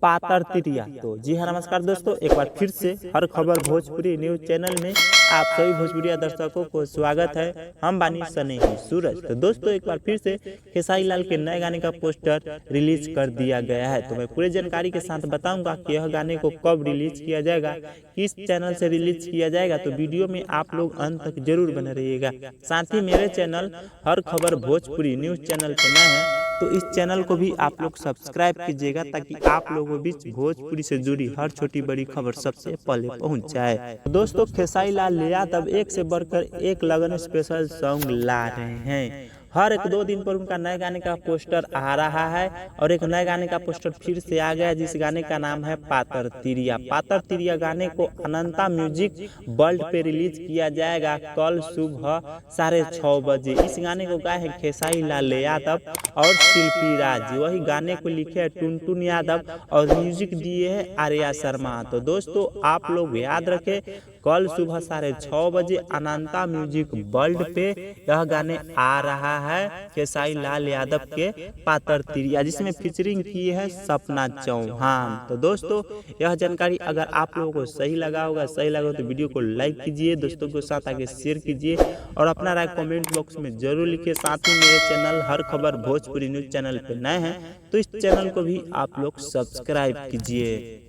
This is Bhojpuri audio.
पातर तिरिया। तो जी हाँ, नमस्कार दोस्तों, एक बार फिर से हर खबर भोजपुरी न्यूज चैनल में आप सभी भोजपुरिया दर्शकों को स्वागत है। हम बानी सने ही सूरज। तो दोस्तों, एक बार फिर से खेसारी लाल के नए गाने का पोस्टर रिलीज कर दिया गया है। तो मैं पूरी जानकारी के साथ बताऊंगा कि यह गाने को कब रिलीज किया जाएगा, किस चैनल से रिलीज किया जाएगा। तो वीडियो में आप लोग अंत तक जरूर बने रहिएगा। साथ ही मेरे चैनल हर खबर भोजपुरी न्यूज चैनल पे नए हैं तो इस चैनल को भी आप लोग सब्सक्राइब कीजिएगा, ताकि आप लोगों के बीच भोजपुरी से जुड़ी हर छोटी बड़ी खबर सबसे पहले पहुंच जाए। दोस्तों, खेसारी लाल यादव एक से बढ़कर एक लगन स्पेशल सॉन्ग ला रहे हैं। हर एक 2 दिन पर उनका नए गाने का पोस्टर आ रहा है और एक नए गाने का पोस्टर फिर से आ गया, जिस गाने का नाम है पातर तिरिया। पातर तिरिया गाने को अनंता म्यूजिक वर्ल्ड पे रिलीज किया जाएगा कल सुबह 6:30 बजे। इस गाने को गाए हैं खेसारी लाल यादव और शिल्पी राज। वही गाने को लिखे है टुनटुन यादव और म्यूजिक दिए है आर्या शर्मा। तो दोस्तों, आप लोग याद रखें, कल सुबह 6:30 बजे अनंता म्यूजिक वर्ल्ड पे यह गाने आ रहा है खेसारी लाल यादव के पातर तिरिया, जिसमें फीचरिंग की है सपना चौहान। तो दोस्तों, यह जानकारी अगर आप लोगों को सही लगा होगा तो वीडियो को लाइक कीजिए, दोस्तों के साथ आगे शेयर कीजिए और अपना राय कमेंट बॉक्स में जरूर लिखिए। साथ ही मेरे चैनल हर खबर भोजपुरी न्यूज चैनल पे नए हैं तो इस चैनल को भी आप लोग सब्सक्राइब कीजिए।